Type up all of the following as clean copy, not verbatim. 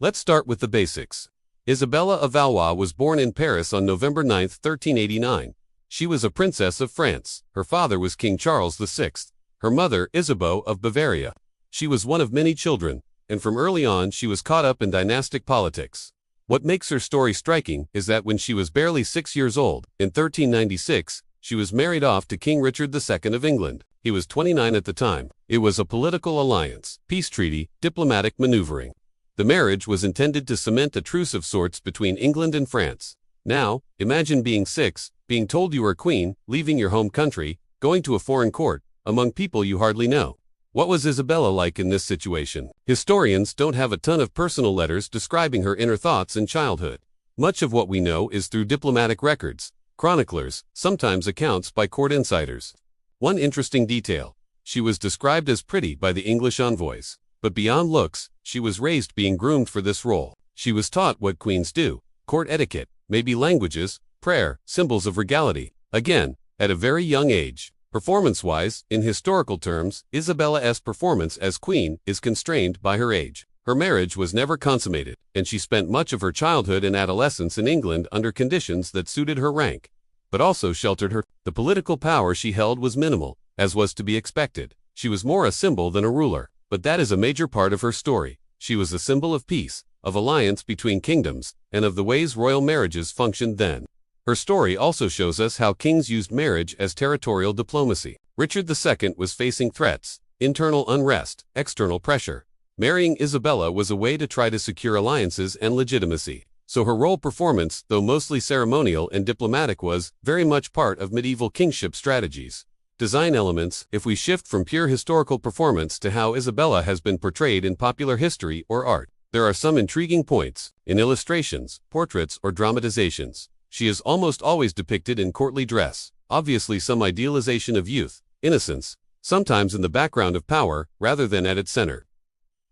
Let's start with the basics. Isabella of Valois was born in Paris on November 9, 1389. She was a princess of France. Her father was King Charles VI. Her mother, Isabeau of Bavaria. She was one of many children, and from early on she was caught up in dynastic politics. What makes her story striking is that when she was barely 6 years old, in 1396, she was married off to King Richard II of England. He was 29 at the time. It was a political alliance, peace treaty, diplomatic maneuvering. The marriage was intended to cement a truce of sorts between England and France. Now, imagine being 6, being told you are queen, leaving your home country, going to a foreign court, among people you hardly know. What was Isabella like in this situation? Historians don't have a ton of personal letters describing her inner thoughts in childhood. Much of what we know is through diplomatic records, chroniclers, sometimes accounts by court insiders. One interesting detail: she was described as pretty by the English envoys. But beyond looks, she was raised being groomed for this role. She was taught what queens do: court etiquette, maybe languages, prayer, symbols of regality. Again, at a very young age. Performance-wise, in historical terms, Isabella's performance as queen is constrained by her age. Her marriage was never consummated, and she spent much of her childhood and adolescence in England under conditions that suited her rank, but also sheltered her. The political power she held was minimal, as was to be expected. She was more a symbol than a ruler. But that is a major part of her story. She was a symbol of peace, of alliance between kingdoms, and of the ways royal marriages functioned then. Her story also shows us how kings used marriage as territorial diplomacy. Richard II was facing threats, internal unrest, external pressure. Marrying Isabella was a way to try to secure alliances and legitimacy. So her role performance, though mostly ceremonial and diplomatic, was very much part of medieval kingship strategies. Design elements: if we shift from pure historical performance to how Isabella has been portrayed in popular history or art, there are some intriguing points. In illustrations, portraits, or dramatizations, she is almost always depicted in courtly dress, obviously some idealization of youth, innocence, sometimes in the background of power, rather than at its center.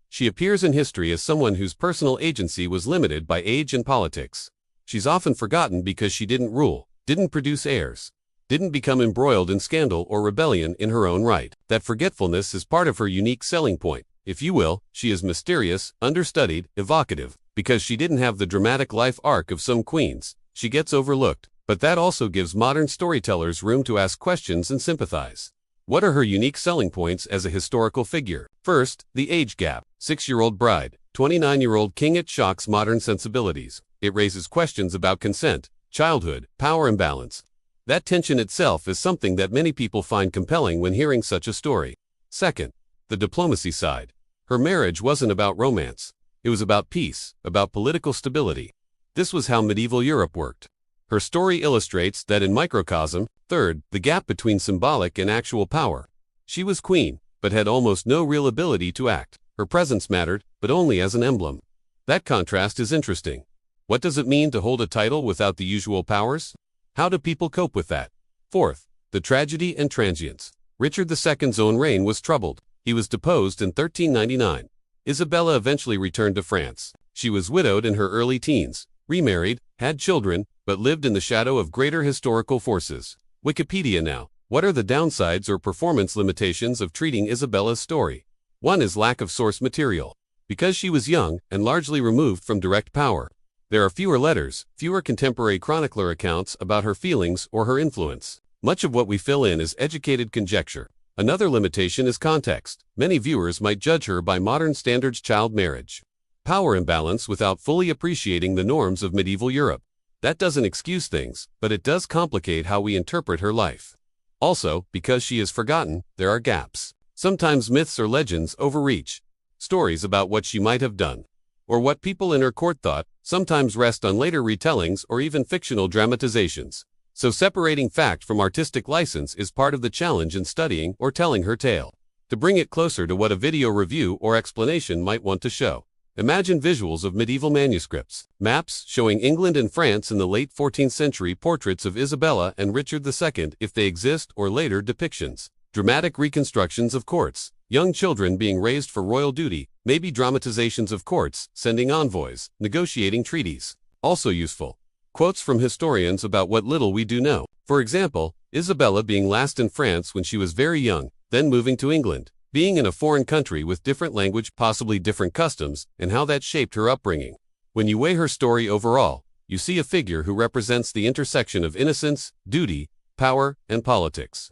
She appears in history as someone whose personal agency was limited by age and politics. She's often forgotten because she didn't rule, didn't produce heirs, didn't become embroiled in scandal or rebellion in her own right. That forgetfulness is part of her unique selling point. If you will, she is mysterious, understudied, evocative. Because she didn't have the dramatic life arc of some queens, she gets overlooked. But that also gives modern storytellers room to ask questions and sympathize. What are her unique selling points as a historical figure? First, the age gap. 6-year-old bride, 29-year-old king. It shocks modern sensibilities. It raises questions about consent, childhood, power imbalance. That tension itself is something that many people find compelling when hearing such a story. Second, the diplomacy side. Her marriage wasn't about romance. It was about peace, about political stability. This was how medieval Europe worked. Her story illustrates that in microcosm. Third, the gap between symbolic and actual power. She was queen, but had almost no real ability to act. Her presence mattered, but only as an emblem. That contrast is interesting. What does it mean to hold a title without the usual powers? How do people cope with that? Fourth, the tragedy and transience. Richard II's own reign was troubled. He was deposed in 1399. Isabella eventually returned to France. She was widowed in her early teens, remarried, had children, but lived in the shadow of greater historical forces. Wikipedia now. What are the downsides or performance limitations of treating Isabella's story? One is lack of source material. Because she was young and largely removed from direct power, there are fewer letters, fewer contemporary chronicler accounts about her feelings or her influence. Much of what we fill in is educated conjecture. Another limitation is context. Many viewers might judge her by modern standards: child marriage, power imbalance, without fully appreciating the norms of medieval Europe. That doesn't excuse things, but it does complicate how we interpret her life. Also, because she is forgotten, there are gaps. Sometimes myths or legends overreach. Stories about what she might have done, or what people in her court thought, sometimes rest on later retellings or even fictional dramatizations. So separating fact from artistic license is part of the challenge in studying or telling her tale. To bring it closer to what a video review or explanation might want to show, imagine visuals of medieval manuscripts, maps showing England and France in the late 14th century, portraits of Isabella and Richard II if they exist, or later depictions, dramatic reconstructions of courts, young children being raised for royal duty, maybe dramatizations of courts, sending envoys, negotiating treaties. Also useful, quotes from historians about what little we do know. For example, Isabella being last in France when she was very young, then moving to England, being in a foreign country with different language, possibly different customs, and how that shaped her upbringing. When you weigh her story overall, you see a figure who represents the intersection of innocence, duty, power, and politics.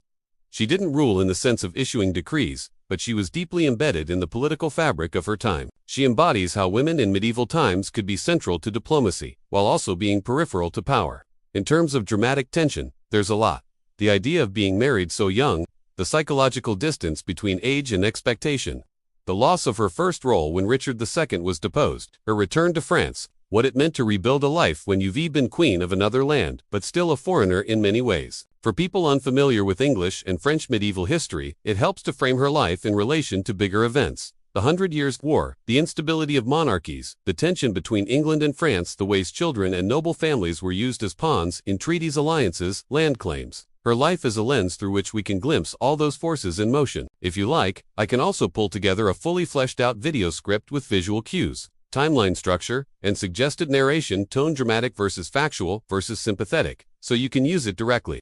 She didn't rule in the sense of issuing decrees, but she was deeply embedded in the political fabric of her time. She embodies how women in medieval times could be central to diplomacy, while also being peripheral to power. In terms of dramatic tension, there's a lot. The idea of being married so young, the psychological distance between age and expectation, the loss of her first role when Richard II was deposed, her return to France, what it meant to rebuild a life when you've been queen of another land, but still a foreigner in many ways. For people unfamiliar with English and French medieval history, it helps to frame her life in relation to bigger events. The 100 Years' War, the instability of monarchies, the tension between England and France, the ways children and noble families were used as pawns in treaties, alliances, land claims. Her life is a lens through which we can glimpse all those forces in motion. If you like, I can also pull together a fully fleshed out video script with visual cues, timeline structure, and suggested narration tone, dramatic versus factual versus sympathetic, so you can use it directly.